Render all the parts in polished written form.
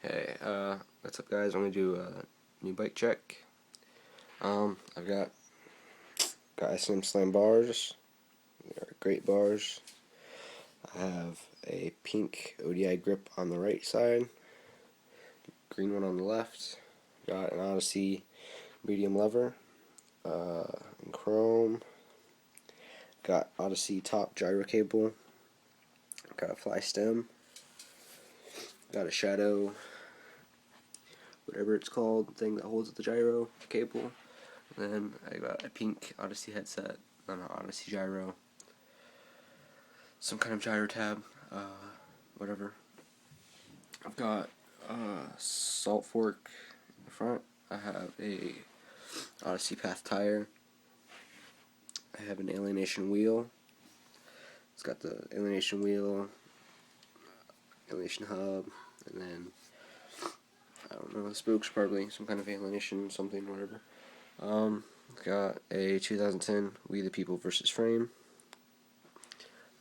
Hey, what's up guys? I'm gonna do a new bike check. I've got S&M Slam bars. They're great bars. I have a pink ODI grip on the right side, green one on the left. Got an Odyssey medium lever, in chrome. Got Odyssey top gyro cable. Got a fly stem. Got a shadow, whatever it's called, thing that holds the gyro cable. And then I got a pink Odyssey headset, then an Odyssey gyro, some kind of gyro tab, whatever. I've got a salt fork in the front. I have a Odyssey Path tire. I have an Alienation wheel. It's got the Alienation wheel, Alienation hub, and then I don't know, the spokes probably some kind of Alienation something, whatever. Got a 2010 We the People versus frame.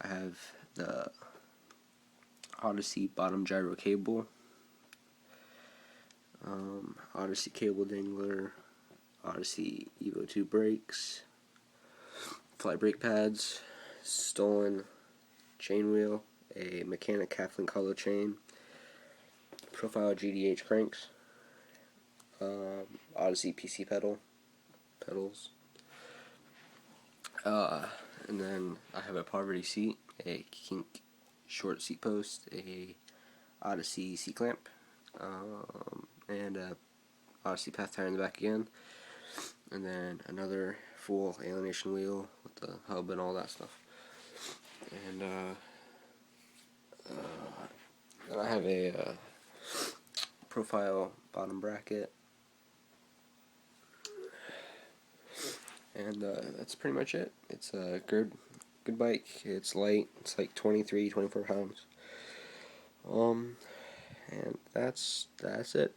I have the Odyssey bottom gyro cable, Odyssey cable dangler, Odyssey Evo 2 brakes, fly brake pads, stolen chain wheel, a mechanic Kaplan color chain, profile GDH cranks, Odyssey PC pedals, and then I have a poverty seat, a Kink short seat post, a Odyssey seat clamp, and a Odyssey Path tire in the back again, and then another full Alienation wheel with the hub and all that stuff. And then I have a profile bottom bracket, and that's pretty much it. It's a good bike. It's light. It's like 23, 24 pounds. And that's it.